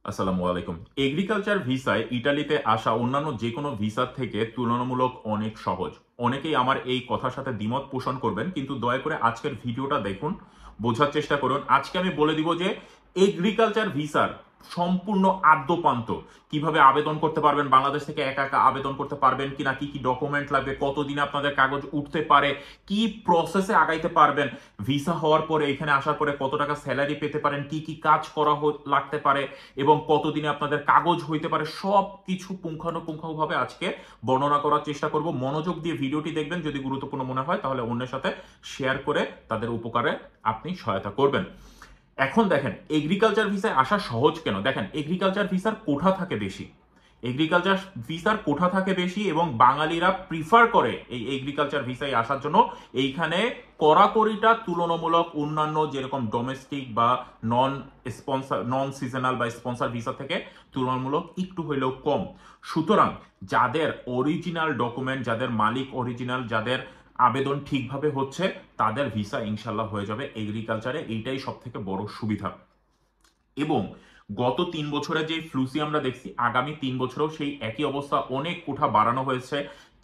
আসসালামু আলাইকুম। এগ্রিকালচার ভিসায় ইটালিতে আসা অন্যান্য যে কোনো ভিসার থেকে তুলনামূলক অনেক সহজ। অনেকেই আমার এই কথার সাথে দ্বিমত পোষণ করবেন, কিন্তু দয়া করে আজকের ভিডিওটা দেখুন, বোঝার চেষ্টা করুন। আজকে আমি বলে দিব যে এগ্রিকালচার ভিসার সম্পূর্ণ আদ্যোপান্ত কিভাবে আবেদন করতে পারবেন, বাংলাদেশ থেকে একা একা আবেদন করতে পারবেন কিনা, কি কি ডকুমেন্ট লাগবে, কতদিনে আপনাদের কাগজ উঠতে পারে, কি প্রসেসে আগাইতে পারবেন, ভিসা হওয়ার পরে এখানে আসার পরে কত টাকা স্যালারি পেতে পারেন, কি কি কাজ করা লাগতে পারে এবং কতদিনে আপনাদের কাগজ হইতে পারে, সব কিছু পুঙ্খানুপুঙ্খভাবে আজকে বর্ণনা করার চেষ্টা করব। মনোযোগ দিয়ে ভিডিওটি দেখবেন, যদি গুরুত্বপূর্ণ মনে হয় তাহলে অন্যের সাথে শেয়ার করে তাদের উপকারে আপনি সহায়তা করবেন। এখন দেখেন এগ্রিকালচার ভিসায় আসা সহজ কেন। দেখেন এগ্রিকালচার ভিসার কোঠা থাকে বেশি, এগ্রিকালচার ভিসার কোঠা থাকে বেশি এবং বাঙালিরা প্রিফার করে এই এগ্রিকালচার ভিসায় আসার জন্য। এইখানে কড়াকড়িটা তুলনামূলক অন্যান্য যেরকম ডোমেস্টিক বা নন সিজনাল বা স্পন্সর ভিসা থেকে তুলনামূলক একটু হইলেও কম। সুতরাং যাদের অরিজিনাল ডকুমেন্ট, যাদের মালিক অরিজিনাল, যাদের আবেদন ঠিকভাবে হচ্ছে, তাদের ভিসা ইনশাল্লাহ হয়ে যাবে এগ্রিকালচারে। এইটাই সব থেকে বড় সুবিধা। এবং গত 3 বছরে যে ফ্লুসি আমরা দেখছি, আগামী 3 বছরেও সেই একই অবস্থা। অনেক কোঠা বাড়ানো হয়েছে,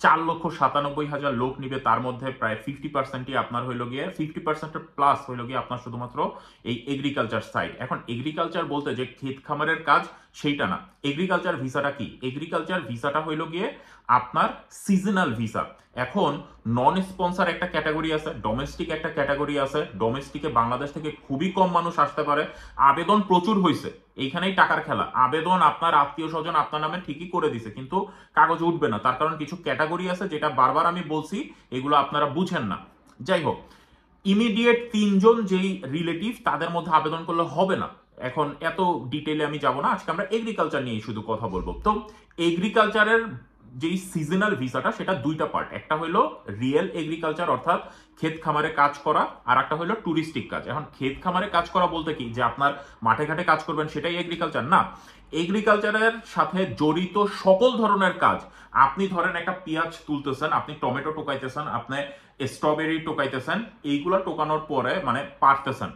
4,97,000 লোক নিবে, তার মধ্যে প্রায় 50%ই আপনার হইল গিয়ে 50% প্লাস হইল গিয়ে আপনার শুধুমাত্র এই এগ্রিকালচার সাইড। এখন এগ্রিকালচার বলতে যে ক্ষেত খামারের কাজ সেইটা না। এগ্রিকালচার ভিসাটা কি? এগ্রিকালচার ভিসাটা হইল গিয়ে আপনার সিজনাল ভিসা। এখন নন স্পন্সর একটা ক্যাটাগরি আছে, ডোমেস্টিক একটা ক্যাটাগরি আছে। ডোমেস্টিকে বাংলাদেশ থেকে খুবই কম মানুষ আসতে পারে, আবেদন প্রচুর হয়েছে, এইখানেই টাকার খেলা। আবেদন আপনার আত্মীয় স্বজন আপনার নামে ঠিকই করে দিছে, কিন্তু কাগজ উঠবে না। তার কারণ কিছু ক্যাটাগরি আছে, যেটা বারবার আমি বলছি, এগুলো আপনারা বুঝেন না। যাই হোক, ইমিডিয়েট 3 জন যেই রিলেটিভ, তাদের মধ্যে আবেদন করলে হবে না। এখন এত ডিটেইলে আমি যাব না, আজকে আমরা এগ্রিকালচার নিয়ে শুধু কথা বলবো। তো এগ্রিকালচারের যেই সিজনাল ভিসাটা, সেটা দুইটা পার্ট। একটা হলো রিয়েল এগ্রিকালচার, অর্থাৎ ক্ষেত খামারে কাজ করা, আর একটা হলো টুরিস্টিক কাজ। এখন ক্ষেত খামারে কাজ করা বলতে কি, যে আপনার মাঠে ঘাটে কাজ করবেন, সেটাই এগ্রিকালচার না। এগ্রিকালচারের সাথে জড়িত সকল ধরনের কাজ। আপনি ধরেন একটা পেঁয়াজ তুলতেছেন, আপনি টমেটো টোকাইতেছেন, আপনি স্ট্রবেরি টোকাইতেছেন, এইগুলা টোকানোর পরে মানে পারতেছেন,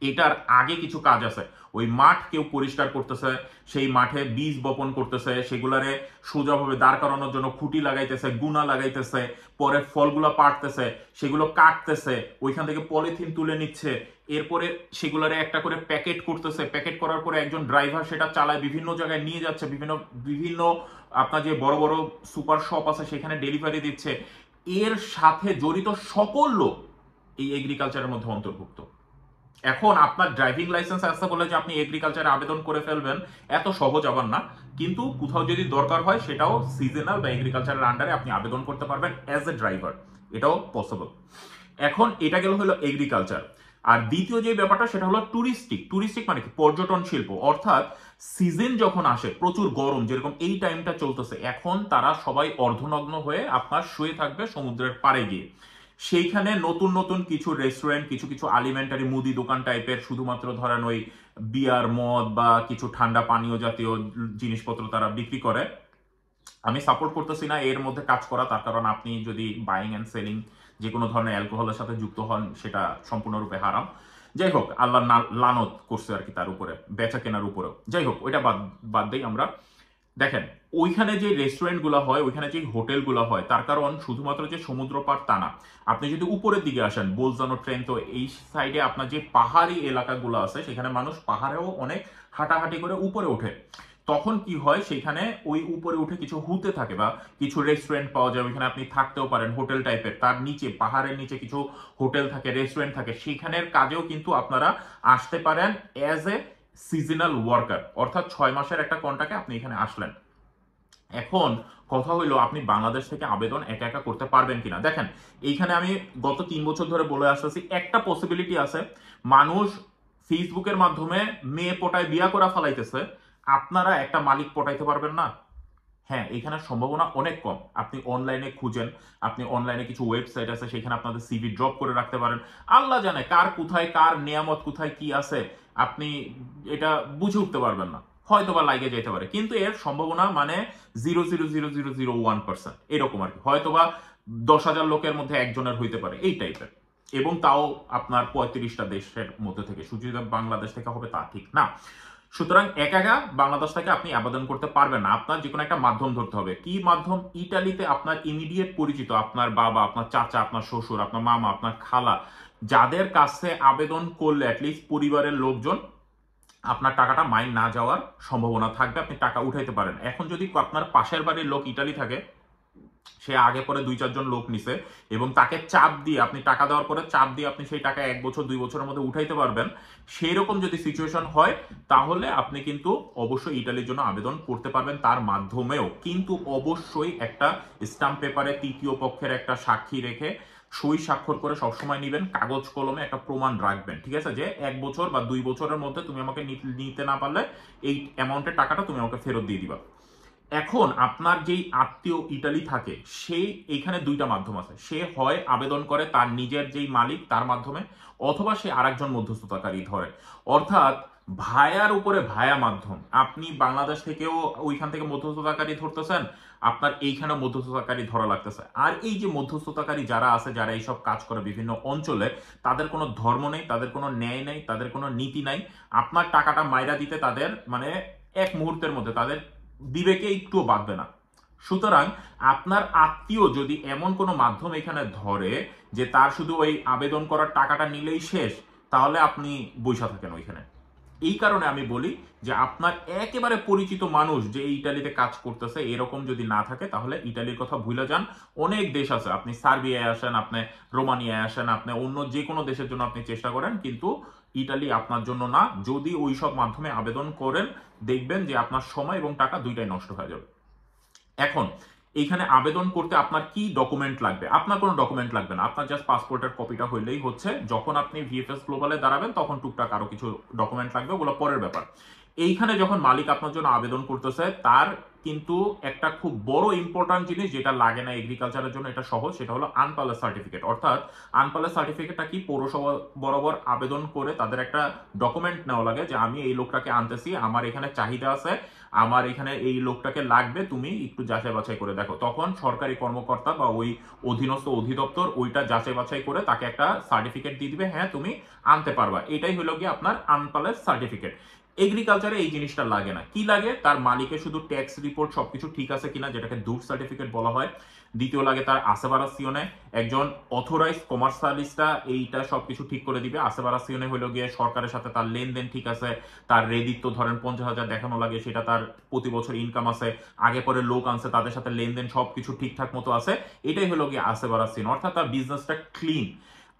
এটার আগে কিছু কাজ আছে। ওই মাঠ কেউ পরিষ্কার করতেছে, সেই মাঠে বীজ বপন করতেছে, সেগুলারে সোজাভাবে দাঁড় করানোর জন্য খুঁটি লাগাইতেছে, গুনা লাগাইতেছে, পরে ফলগুলা পাড়তেছে, সেগুলো কাটতেছে, ওইখান থেকে পলিথিন তুলে নিচ্ছে, এরপরে সেগুলারে একটা করে প্যাকেট করতেছে, প্যাকেট করার পরে একজন ড্রাইভার সেটা চালায়, বিভিন্ন জায়গায় নিয়ে যাচ্ছে, বিভিন্ন বিভিন্ন আপনার যে বড় বড় সুপার শপ আছে সেখানে ডেলিভারি দিচ্ছে। এর সাথে জড়িত সকল লোক এই এগ্রিকালচারের মধ্যে অন্তর্ভুক্ত। এখন আপনার ড্রাইভিং লাইসেন্স আসতে বলে যে আপনি এগ্রিকালচারে আবেদন করে ফেলবেন, এত সহজ আবার না। কিন্তু কোথাও যদি দরকার হয়, সেটাও সিজনাল বা এগ্রিকালচারের আন্ডারে আপনি আবেদন করতে পারবেন অ্যাজ এ ড্রাইভার, এটাও পসিবল। এখন এটা গেল হলো এগ্রিকালচার। আর দ্বিতীয় যে ব্যাপারটা, সেটা হলো টুরিস্টিক। টুরিস্টিক মানে কি? পর্যটন শিল্প। অর্থাৎ সিজন যখন আসে, প্রচুর গরম, যেরকম এই টাইমটা চলতেছে এখন, তারা সবাই অর্ধনগ্ন হয়ে আপনার শুয়ে থাকবে সমুদ্রের পাড়ে গিয়ে। সেইখানে নতুন নতুন কিছু রেস্টুরেন্ট, কিছু কিছু আলিমেন্টারি মুদি দোকান টাইপের, শুধুমাত্র ধরেন ওই বিয়ার, মদ বা কিছু ঠান্ডা পানীয় জাতীয় জিনিসপত্র তারা বিক্রি করে। আমি সাপোর্ট করতেছি না এর মধ্যে কাজ করা, তার কারণ আপনি যদি বাইং অ্যান্ড সেলিং যে কোনো ধরনের অ্যালকোহলের সাথে যুক্ত হন, সেটা সম্পূর্ণরূপে হারাম। যাই হোক, আল্লাহ লানত করছে আর কি তার উপরে, বেচা কেনার উপরেও। যাই হোক, ওইটা বাদ বাদ দেই আমরা। দেখেন ওইখানে যে রেস্টুরেন্টগুলো হয়, ওইখানে যে হোটেলগুলো হয়, তার কারণ শুধুমাত্র যে সমুদ্র পার তা না। আপনি যদি উপরের দিকে আসেন, বোলজানো ট্রেন, তো এই সাইডে আপনার যে পাহাড়ি এলাকাগুলো আছে, সেখানে মানুষ পাহাড়েও অনেক হাঁটাহাঁটি করে উপরে ওঠে। তখন কি হয়, সেখানে ওই উপরে উঠে কিছু হুতে থাকে বা কিছু রেস্টুরেন্ট পাওয়া যায়, ওইখানে আপনি থাকতেও পারেন, হোটেল টাইপের। তার নিচে পাহাড়ের নিচে কিছু হোটেল থাকে, রেস্টুরেন্ট থাকে, সেখানের কাজেও কিন্তু আপনারা আসতে পারেন অ্যাজ এ সিজনাল ওয়ার্কার। অর্থাৎ 6 মাসের একটা কন্ট্রাক্টে আপনি এখানে আসলেন। এখন কথা হইলো, আপনি বাংলাদেশ থেকে আবেদন একা একা করতে পারবেন কিনা। দেখেন এইখানে আমি গত 3 বছর ধরে বলে আসতেছি, একটা পসিবিলিটি আছে। মানুষ ফেসবুকের মাধ্যমে মেয়ে পটায় বিয়া করা ফেলাইতেছে, আপনারা একটা মালিক পটাইতে পারবেন না? হ্যাঁ, এখানে সম্ভাবনা অনেক কম। আপনি অনলাইনে খুঁজেন, আপনি অনলাইনে কিছু ওয়েবসাইট আছে, সেখানে আপনাদের সিভি ড্রপ করে রাখতে পারেন। আল্লাহ জানে কার কোথায়, কার নিয়ামত কোথায় কি আছে, আপনি এটা বুঝে উঠতে পারবেন না। হয়তো বা লাইগে যেতে পারে, কিন্তু এর সম্ভাবনা মানে 0.00001% এরকম আর কি। হয়তো বা 10,000 লোকের মধ্যে একজনের হইতে পারে, এই টাইপের। এবং তাও আপনার 35টা দেশের মধ্যে থেকে, শুধু বাংলাদেশ থেকে হবে তা ঠিক না। সুতরাং একা বাংলাদেশ থেকে আপনি আবেদন করতে পারবেন না, আপনার যে কোনো একটা মাধ্যম ধরতে হবে। কি মাধ্যম? ইটালিতে আপনার ইমিডিয়েট পরিচিত, আপনার বাবা, আপনার চাচা, আপনার শ্বশুর, আপনার মামা, আপনার খালা, যাদের কাছে আবেদন করলে অ্যাটলিস্ট পরিবারের লোকজন আপনার টাকাটা মাইন না যাওয়ার সম্ভাবনা থাকবে, আপনি টাকা উঠাইতে পারেন। এখন যদি আপনার পাশের বাড়ির লোক ইটালি থাকে, সে আগে পরে 2-4 জন লোক নিছে এবং তাকে চাপ দিয়ে, আপনি টাকা দেওয়ার পরে চাপ দিয়ে আপনি সেই টাকা 1 বছর 2 বছরের মধ্যে উঠাইতে পারবেন, সেই রকম যদি সিচুয়েশন হয় তাহলে আপনি কিন্তু অবশ্যই ইটালির জন্য আবেদন করতে পারবেন তার মাধ্যমেও। কিন্তু অবশ্যই একটা স্ট্যাম্প পেপারে তৃতীয় পক্ষের একটা সাক্ষী রেখে সই স্বাক্ষর করে সবসময় নিবেন, কাগজ কলমে একটা প্রমাণ রাখবেন, ঠিক আছে, যে 1 বছর বা 2 বছরের মধ্যে তুমি আমাকে নিতে না পারলে এই অ্যামাউন্টের টাকাটা তুমি আমাকে ফেরত দিয়ে দিবা। এখন আপনার যেই আত্মীয় ইটালি থাকে, সে এইখানে দুইটা মাধ্যম আছে, সে হয় আবেদন করে তার নিজের যেই মালিক তার মাধ্যমে, অথবা সে আরেকজন মধ্যস্থতাকারী ধরে। অর্থাৎ ভায়ার উপরে ভায়া মাধ্যম, আপনি বাংলাদেশ থেকেও ওইখান থেকে মধ্যস্থতাকারী ধরতেছেন, আপনার এইখানে মধ্যস্থতাকারী ধরা লাগতেছে। আর এই যে মধ্যস্থতাকারী যারা আছে, যারা এইসব কাজ করে বিভিন্ন অঞ্চলে, তাদের কোনো ধর্ম নেই, তাদের কোনো ন্যায় নেই, তাদের কোনো নীতি নাই। আপনার টাকাটা মাইরা দিতে তাদের মানে এক মুহূর্তের মধ্যে তাদের বিবেকে একটুও বাঁধবে না। সুতরাং আপনার আত্মীয় যদি এমন কোনো মাধ্যম এখানে ধরে যে তার শুধু ওই আবেদন করার টাকাটা নিলেই শেষ, তাহলে আপনি বইসা থাকেন ওইখানে। এই কারণে আমি বলি যে আপনার একেবারে পরিচিত মানুষ যে ইটালিতে কাজ করতেছে এরকম যদি না থাকে, তাহলে ইটালির কথা ভুলে যান। অনেক দেশ আছে, আপনি সার্বিয়ায় আসেন, আপনি রোমানিয়ায় আসেন, আপনি অন্য যে কোনো দেশের জন্য আপনি চেষ্টা করেন, কিন্তু ইটালি আপনার জন্য না। যদি ওই সব মাধ্যমে আবেদন করেন, দেখবেন যে আপনার সময় এবং টাকা দুইটাই নষ্ট হয়ে যাবে। এখন এইখানে আবেদন করতে আপনার কি ডকুমেন্ট লাগবে? আপনার কোনো ডকুমেন্ট লাগবে না, আপনার জাস্ট পাসপোর্টের কপিটা হইলেই হচ্ছে। যখন আপনি ভিএফএস গ্লোবালে দাঁড়াবেন তখন টুকটাক আরো কিছু ডকুমেন্ট লাগবে, ওগুলো পরের ব্যাপার। এইখানে যখন মালিক আপনার জন্য আবেদন করতেছে, তার কিন্তু একটা খুব বড় ইম্পর্টেন্ট জিনিস যেটা লাগে না এগ্রিকালচারের জন্য, এটা সহজ, সেটা হলো আনপালের সার্টিফিকেট। অর্থাৎ আনপালের সার্টিফিকেটটা কি? পৌরসভা বরাবর আবেদন করে তাদের একটা ডকুমেন্ট নেওয়া লাগে যে আমি এই লোকটাকে আনতেছি, আমার এখানে চাহিদা আছে, আমার এখানে এই লোকটাকে লাগবে, তুমি একটু যাচাই বাছাই করে দেখো। তখন সরকারি কর্মকর্তা বা ওই অধীনস্থ অধিদপ্তর ওইটা যাচাই বাছাই করে তাকে একটা সার্টিফিকেট দিয়ে দিবে, হ্যাঁ তুমি আনতে পারবা। এটাই হলো গিয়ে আপনার আনপালের সার্টিফিকেট। এগ্রিকালচারে এই জিনিসটা লাগে না। কি লাগে? তার মালিকের শুধু ট্যাক্স রিপোর্ট সবকিছু ঠিক আছে কিনা, যেটাকে ডুট সার্টিফিকেট বলা হয়। দ্বিতীয় লাগে তার আসেবারাসিওনে, একজন অথরাইজ কমার্শিয়ালিস্টরা এইটা সবকিছু ঠিক করে দিবে। আসেবারাসিওনে হলো গিয়ে সরকারের সাথে তার লেনদেন ঠিক আছে, তার রেদিত্ব ধরেন 50,000 দেখানো লাগে, সেটা তার প্রতি বছর ইনকাম আছে, আগে পরে লোক আনছে, তাদের সাথে লেনদেন সবকিছু ঠিকঠাক মতো আছে, এটাই হলো গিয়ে আসেবারাসিওন, অর্থাৎ তার বিজনেসটা ক্লিন।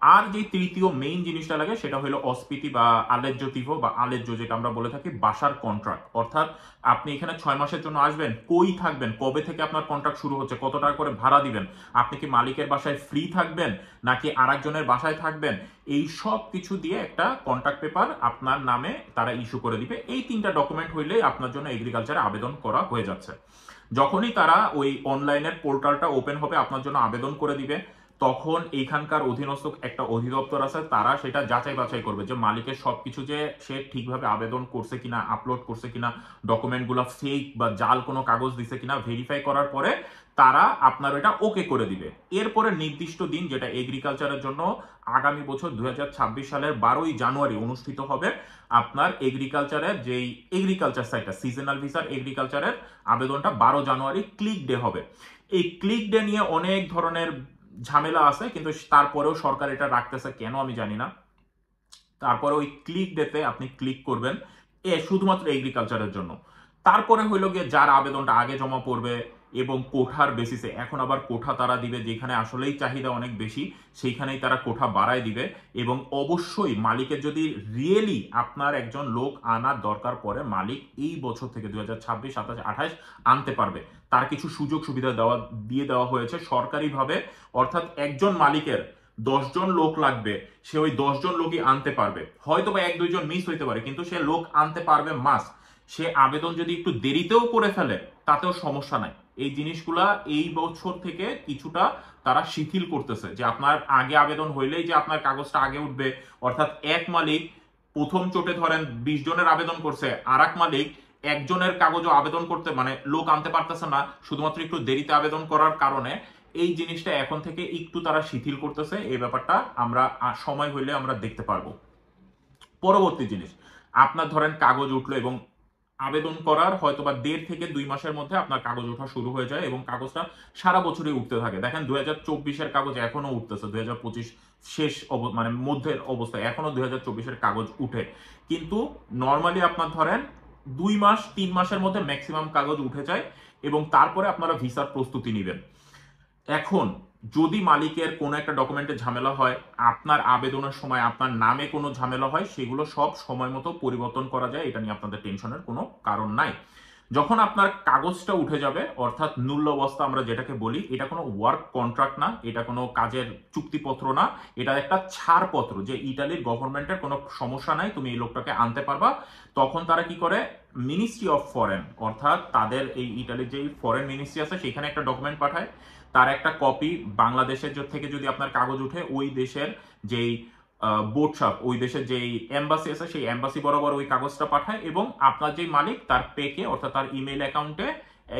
আর যে তৃতীয় মেইন জিনিসটা লাগে সেটা হলো অস্পিতি বা আলেজ্য তীব্র বা আলেজ্য, যেটা আমরা বলে থাকি বাসার কন্ট্রাক্ট। অর্থাৎ আপনি এখানে 6 মাসের জন্য আসবেন, কই থাকবেন, কবে থেকে আপনার কন্ট্রাক্ট শুরু হচ্ছে, কত টাকা করে ভাড়া দিবেন, আপনি কি মালিকের বাসায় ফ্রি থাকবেন নাকি আরেকজনের বাসায় থাকবেন, এই সব কিছু দিয়ে একটা কন্ট্রাক্ট পেপার আপনার নামে তারা ইস্যু করে দিবে। এই 3টা ডকুমেন্ট হইলে আপনার জন্য এগ্রিকালচারে আবেদন করা হয়ে যাচ্ছে। যখনই তারা ওই অনলাইনের পোর্টালটা ওপেন হবে আপনার জন্য আবেদন করে দিবে, তখন এইখানকার অধীনস্থ একটা অধিদপ্তর আছে, তারা সেটা যাচাই বাছাই করবে যে মালিকের সবকিছু যে সে ঠিকভাবে আবেদন করছে কিনা, আপলোড করছে কিনা, ডকুমেন্টগুলো ফেক বা জাল কোনো কাগজ দিছে কিনা, ভেরিফাই করার পরে তারা আপনার এটা ওকে করে দিবে। এরপরে নির্দিষ্ট দিন, যেটা এগ্রিকালচারের জন্য আগামী বছর 2026 সালের 12ই জানুয়ারি অনুষ্ঠিত হবে, আপনার এগ্রিকালচারের যেই এগ্রিকালচার সাইটটা সিজনাল ভিসার এগ্রিকালচারের আবেদনটা 12 জানুয়ারি ক্লিক ডে হবে। এই ক্লিক ডে নিয়ে অনেক ধরনের ঝামেলা আছে, কিন্তু তারপরেও সরকার এটা রাখতেছে কেন আমি জানি না। তারপরে ওই ক্লিক ডেতে আপনি ক্লিক করবেন শুধুমাত্র এগ্রিকালচারের জন্য। তারপরে হইলো গিয়ে যার আবেদনটা আগে জমা পড়বে এবং কোঠার বেসিসে, এখন আবার কোঠা তারা দিবে যেখানে আসলেই চাহিদা অনেক বেশি, সেইখানেই তারা কোঠা বাড়ায় দিবে। এবং অবশ্যই মালিকের যদি রিয়েলি আপনার একজন লোক আনার দরকার পড়ে, মালিক এই বছর থেকে 2026, 27, 28 আনতে পারবে। তার কিছু সুযোগ সুবিধা দিয়ে দেওয়া হয়েছে সরকারিভাবে। অর্থাৎ একজন মালিকের 10 জন লোক লাগবে, সে ওই 10 জন লোকই আনতে পারবে। হয়তো বা 1-2 জন মিস হইতে পারে, কিন্তু সে লোক আনতে পারবে মাস। সে আবেদন যদি একটু দেরিতেও করে ফেলে তাতেও সমস্যা নাই। এই জিনিসগুলা এই বছর থেকে কিছুটা তারা শিথিল করতেছে, যে আপনার আগে আবেদন হইলেই যে আপনার কাগজটা আগে উঠবে। অর্থাৎ এক মালিক প্রথম চোটে ধরেন 20 জনের আবেদন করছে, আর এক মালিক একজনের কাগজও আবেদন করতে মানে লোক আনতে পারতেছে না, শুধুমাত্র একটু দেরিতে আবেদন করার কারণে। এই জিনিসটা এখন থেকে একটু তারা শিথিল করতেছে, এই ব্যাপারটা আমরা সময় হইলে আমরা দেখতে পারবো। পরবর্তী জিনিস, আপনার ধরেন কাগজ উঠলো এবং আবেদন করার হয়তোবা 1.5 থেকে 2 মাসের মধ্যে আপনার কাগজ ওঠা শুরু হয়ে যায় এবং কাগজটা সারা বছরই উঠতে থাকে। দেখেন 2024-এর কাগজ এখনো উঠতেছে, 2025 শেষ মানে মধ্যের অবস্থায় এখনো 2024-এর কাগজ উঠে। কিন্তু নর্মালি আপনার ধরেন 2 মাস 3 মাসের মধ্যে ম্যাক্সিমাম কাগজ উঠে যায় এবং তারপরে আপনারা ভিসার প্রস্তুতি নেবেন। এখন যদি মালিকের কোনো একটা ডকুমেন্টে ঝামেলা হয়, আপনার আবেদনের সময় আপনার নামে কোনো ঝামেলা হয়, সেগুলো সব সময় মতো পরিবর্তন করা যায়, এটা নিয়ে আপনাদের টেনশনের কোনো কারণ নাই। যখন আপনার কাগজটা উঠে যাবে, অর্থাৎ মূল্যবস্তা আমরা যেটাকে বলি, এটা কোনো ওয়ার্ক কন্ট্রাক্ট না, এটা কোনো কাজের চুক্তিপত্র না, এটা একটা ছাড়পত্র যে ইটালির গভর্নমেন্টের কোনো সমস্যা নাই, তুমি এই লোকটাকে আনতে পারবা। তখন তারা কি করে, মিনিস্ট্রি অফ ফরেন, অর্থাৎ তাদের এই ইটালির যে ফরেন মিনিস্ট্রি আছে সেখানে একটা ডকুমেন্ট পাঠায়, তার একটা কপি বাংলাদেশের থেকে যদি আপনার কাগজ উঠে ওই দেশের যেই বোর্ডশপ, ওই দেশের যেই এম্বাসি আছে সেই এম্বাসি বরাবর ওই কাগজটা পাঠায় এবং আপনার যে মালিক তার পেকে অর্থাৎ তার ইমেইল অ্যাকাউন্টে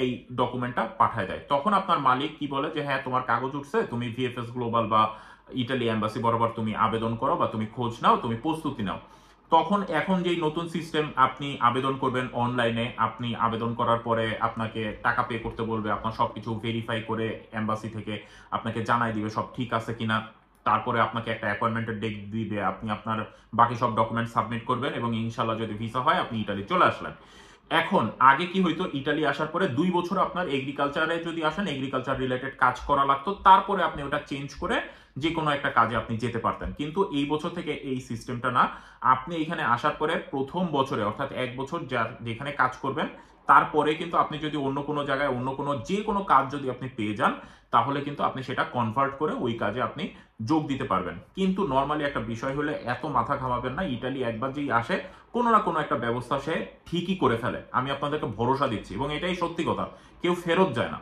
এই ডকুমেন্টটা পাঠায় দেয়। তখন আপনার মালিক কি বলে যে হ্যাঁ তোমার কাগজ উঠছে, তুমি ভিএফএস গ্লোবাল বা ইটালি এম্বাসি বরাবর তুমি আবেদন করো বা তুমি খোঁজ নাও, তুমি প্রস্তুতি নাও। তখন এখন যেই নতুন সিস্টেম, আপনি আবেদন করবেন অনলাইনে, আপনি আবেদন করার পরে আপনাকে টাকা পে করতে বলবে, আপনার সবকিছু ভেরিফাই করে এম্বাসি থেকে আপনাকে জানাই দিবে সব ঠিক আছে কিনা। তারপরে আপনাকে একটা অ্যাপয়েন্টমেন্টের ডেট দিবে, আপনি আপনার বাকি সব ডকুমেন্ট সাবমিট করবেন এবং ইনশাল্লাহ যদি ভিসা হয় আপনি ইটালি চলে আসলেন। এখন আগে কি হইতো, ইটালি আসার পরে 2 বছর আপনার এগ্রিকালচারে যদি আসেন এগ্রিকালচার রিলেটেড কাজ করা লাগতো, তারপরে আপনি ওটা চেঞ্জ করে যে কোনো একটা কাজে আপনি যেতে পারতেন। কিন্তু এই বছর থেকে এই সিস্টেমটা না, আপনি এখানে আসার পরে প্রথম বছরে অর্থাৎ 1 বছর যেখানে কাজ করবেন, তারপরে কিন্তু আপনি যদি অন্য কোনো জায়গায় অন্য কোনো যে কোনো কাজ যদি আপনি পেয়ে যান, তাহলে কিন্তু আপনি সেটা কনভার্ট করে ওই কাজে আপনি যোগ দিতে পারবেন। কিন্তু নর্মালি একটা বিষয় হলে এত মাথা ঘামাবেন না, ইটালি একবার যেই আসে কোনো না কোনো একটা ব্যবস্থা সে ঠিকই করে ফেলে, আমি আপনাদেরকে ভরসা দিচ্ছি এবং এটাই সত্যি কথা, কেউ ফেরত যায় না।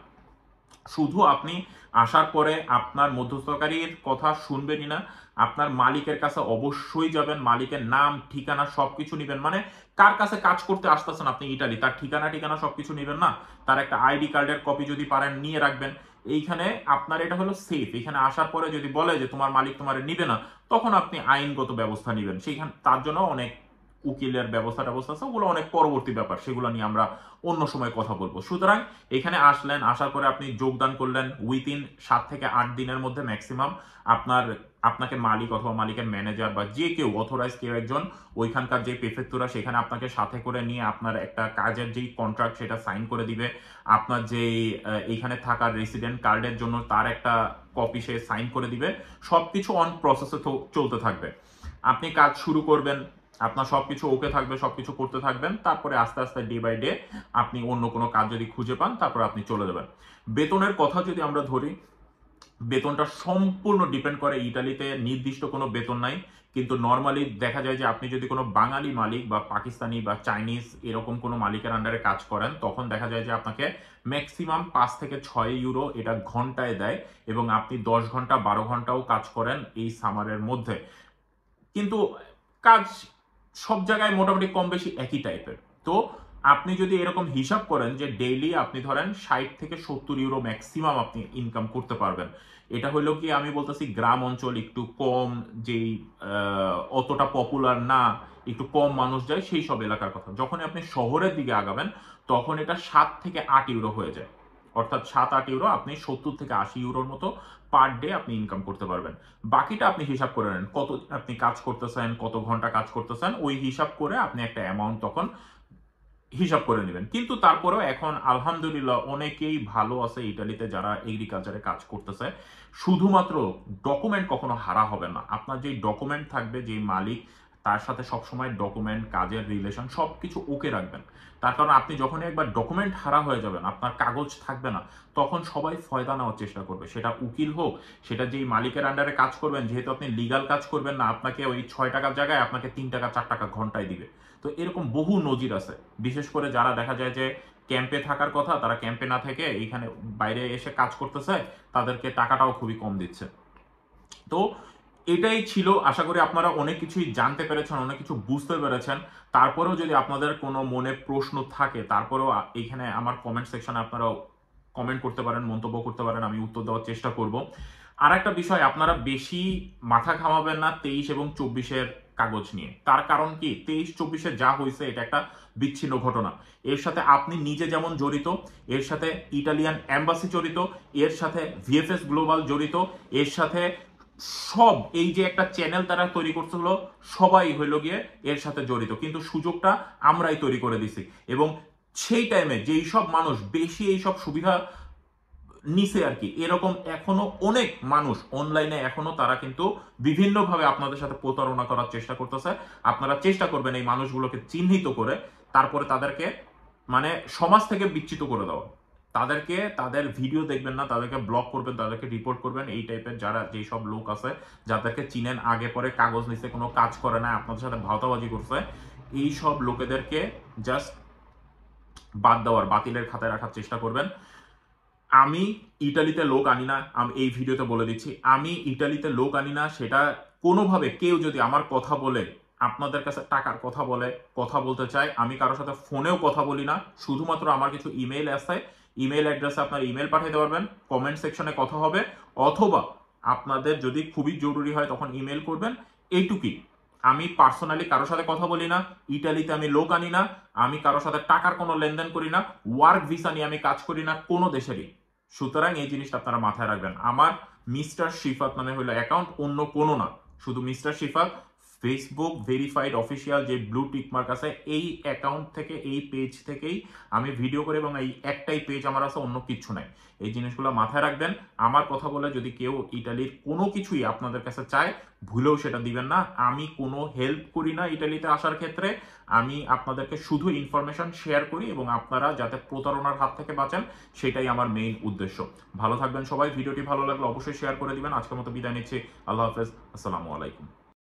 শুধু আপনি আসার পরে আপনার মধ্যস্থকারীর কথা শুনবেনই না, আপনার মালিকের কাছে অবশ্যই যাবেন, মালিকের নাম ঠিকানা সবকিছু নেবেন। মানে কার কাছে কাজ করতে আসতেছেন আপনি ইটালি, তার ঠিকানা সবকিছু নেবেন না, তার একটা আইডি কার্ডের কপি যদি পারেন নিয়ে রাখবেন। এইখানে আপনার এটা হলো সেফ, এখানে আসার পরে যদি বলে যে তোমার মালিক তোমার নিবে না, তখন আপনি আইনগত ব্যবস্থা নেবেন। সেইখানে তার জন্য অনেক উকিলের ব্যবস্থা আছে, ওগুলো অনেক পরবর্তী ব্যাপার, সেগুলো নিয়ে আমরা অন্য সময় কথা বলবো। সুতরাং এখানে আসলেন, আসার পরে আপনি যোগদান করলেন, উইথিন 7 থেকে 8 দিনের মধ্যে ম্যাক্সিমাম আপনাকে মালিক অথবা মালিকের ম্যানেজার বা যে কেউ অথরাইজ কেউ একজন ওইখানকার যে প্রেফেক্টুরা সেখানে আপনাকে সাথে করে নিয়ে আপনার একটা কাজের যেই কন্ট্রাক্ট সেটা সাইন করে দিবে। আপনার যে এইখানে থাকার রেসিডেন্ট কার্ডের জন্য তার একটা কপি সে সাইন করে দিবে। সবকিছু অন প্রসেসে চলতে থাকবে, আপনি কাজ শুরু করবেন, আপনার সবকিছু ওকে থাকবে, সবকিছু করতে থাকবেন, তারপরে আস্তে আস্তে ডে বাই ডে আপনি অন্য কোনো কাজ যদি খুঁজে পান তারপরে আপনি চলে যাবেন। বেতনের কথা যদি আমরা ধরি, বেতনটা সম্পূর্ণ ডিপেন্ড করে, ইটালিতে নির্দিষ্ট কোনো বেতন নাই। কিন্তু নর্মালি দেখা যায় যে আপনি যদি কোনো বাঙালি মালিক বা পাকিস্তানি বা চাইনিজ এরকম কোনো মালিকের আন্ডারে কাজ করেন, তখন দেখা যায় যে আপনাকে ম্যাক্সিমাম 5 থেকে 6 ইউরো এটা ঘন্টায় দেয় এবং আপনি 10 ঘন্টা 12 ঘন্টাও কাজ করেন এই সামারের মধ্যে। কিন্তু কাজ সব জায়গায় মোটামুটি কম বেশি একই টাইপের। তো আপনি যদি এরকম হিসাব করেন যে ডেইলি আপনি ধরেন 60 থেকে 70 ইউরো ম্যাক্সিমাম আপনি ইনকাম করতে পারবেন। এটা হলো কি, আমি বলতেছি গ্রাম অঞ্চল একটু কম, যেই অতটা পপুলার না, একটু কম মানুষ যায় সেই সব এলাকার কথা। যখন আপনি শহরের দিকে আগাবেন তখন এটা 7 থেকে 8 ইউরো হয়ে যায়, অর্থাৎ 7-8 ইউরো আপনি 70 থেকে 80 ইউরোর মতো পার ডে আপনি ইনকাম করতে পারবেন। বাকিটা আপনি হিসাব করে নেন, কত আপনি কাজ করতেছেন, কত ঘন্টা কাজ করতেছেন, ওই হিসাব করে আপনি একটা অ্যামাউন্ট তখন হিসাব করে নেবেন। কিন্তু তারপরেও এখন আলহামদুলিল্লাহ অনেকেই ভালো আছে ইটালিতে যারা এগ্রিকালচারে কাজ করতেছে। শুধুমাত্র ডকুমেন্ট কখনো হারা হবে না, আপনার যেই ডকুমেন্ট থাকবে, যে মালিক তার সাথে সবসময় ডকুমেন্ট, কাজের রিলেশন সবকিছু ওকে রাখবেন। তার কারণ আপনি যখনই একবার ডকুমেন্ট হারা হয়ে যাবেন, আপনার কাগজ থাকবে না, তখন সবাই ফয়দা নেওয়ার চেষ্টা করবে, সেটা উকিল হোক, সেটা যেই মালিকের আন্ডারে কাজ করবেন, যেহেতু আপনি লিগাল কাজ করবেন না, আপনাকে ওই 6 টাকার জায়গায় আপনাকে 3 টাকা 4 টাকা ঘন্টায় দিবে। তো এরকম বহু নজির আছে, বিশেষ করে যারা দেখা যায় যে ক্যাম্পে থাকার কথা, তারা ক্যাম্পে না থেকে এইখানে বাইরে এসে কাজ করতেছে, তাদেরকে টাকাটাও খুবই কম দিচ্ছে। তো এটাই ছিল, আশা করি আপনারা অনেক কিছুই জানতে পেরেছেন, অনেক কিছু বুঝতে পেরেছেন। তারপরেও যদি আপনাদের কোনো মনে প্রশ্ন থাকে, তারপরেও এখানে আমার কমেন্ট সেকশনে আপনারা কমেন্ট করতে পারেন, মন্তব্য করতে পারেন, আমি উত্তর দেওয়ার চেষ্টা করব। আর একটা বিষয়, আপনারা বেশি মাথা ঘামাবেন না 23 এবং 24-এর কাগজ নিয়ে। তার কারণ কি, 23-24-এ যা হয়েছে এটা একটা বিচ্ছিন্ন ঘটনা। এর সাথে আপনি নিজে যেমন জড়িত, এর সাথে ইটালিয়ান এম্বাসি জড়িত, এর সাথে ভিএফএস গ্লোবাল জড়িত, এর সাথে সব এই যে একটা চ্যানেল তারা তৈরি করছিল সবাই হইল গিয়ে এর সাথে জড়িত, কিন্তু সুযোগটা আমরাই তৈরি করে দিছি। এবং সেই টাইমে যেই সব মানুষ বেশি এইসব সুবিধা নিচে আর কি, এরকম এখনো অনেক মানুষ অনলাইনে এখনো তারা কিন্তু বিভিন্নভাবে আপনাদের সাথে প্রতারণা করার চেষ্টা করতেছে। আপনারা চেষ্টা করবেন এই মানুষগুলোকে চিহ্নিত করে তারপরে তাদেরকে মানে সমাজ থেকে বিচ্যুত করে দেওয়া। তাদেরকে তাদের ভিডিও দেখবেন না, তাদেরকে ব্লক করবেন, তাদেরকে রিপোর্ট করবেন। এই টাইপের যারা যেই সব লোক আছে যাদেরকে চিনেন, আগে পরে কাগজ নিচে কোনো কাজ করে না, আপনাদের সাথে ভাওতাবাজি করছে, এই সব লোকেদেরকে জাস্ট বাদ দেওয়ার, বাতিলের খাতায় রাখার চেষ্টা করবেন। আমি ইটালিতে লোক আনি না, আমি এই ভিডিওতে বলে দিচ্ছি, আমি ইটালিতে লোক আনি না। সেটা কোনোভাবে কেউ যদি আমার কথা বলে, আপনাদের কাছে টাকার কথা বলে, কথা বলতে চায়, আমি কারোর সাথে ফোনেও কথা বলি না। শুধুমাত্র আমার কিছু ইমেল আছে, ইমেল অ্যাড্রেসে আপনার ইমেল পাঠাতে পারবেন, কমেন্ট সেকশনে কথা হবে, অথবা আপনাদের যদি খুবই জরুরি হয় তখন ইমেল করবেন, এইটুকুই। আমি পার্সোনালি কারোর সাথে কথা বলি না, ইটালিতে আমি লোক আনি না, আমি কারোর সাথে টাকার কোনো লেনদেন করি না, ওয়ার্ক ভিসা নিয়ে আমি কাজ করি না কোনো দেশেরই। সুতরাং এই জিনিসটা আপনারা মাথায় রাখবেন। আমার মিস্টার শিফাত নামে হলো অ্যাকাউন্ট, অন্য কোনো না, শুধু mister Shifat Facebook verified official যে ব্লু টিক মার্ক আছে, এই অ্যাকাউন্ট থেকে, এই পেজ থেকেই আমি ভিডিও করি এবং এই একটাই পেজ আমার আছে, অন্য কিছু নাই। এই জিনিসগুলো মাথায় রাখবেন। আমার কথা বলে যদি কেউ ইটালির কোনো কিছুই আপনাদের কাছে চায়, ভুলেও সেটা দিবেন না। আমি কোনো হেল্প করি না ইটালিতে আসার ক্ষেত্রে, আমি আপনাদেরকে শুধু ইনফরমেশন শেয়ার করি এবং আপনারা যাতে প্রতারণার হাত থেকে বাঁচেন সেটাই আমার মেইন উদ্দেশ্য। ভালো থাকবেন সবাই, ভিডিওটি ভালো লাগলে অবশ্যই শেয়ার করে দিবেন। আজকের মতো বিদায় নিচ্ছি, আল্লাহ হাফেজ, আসসালামু আলাইকুম।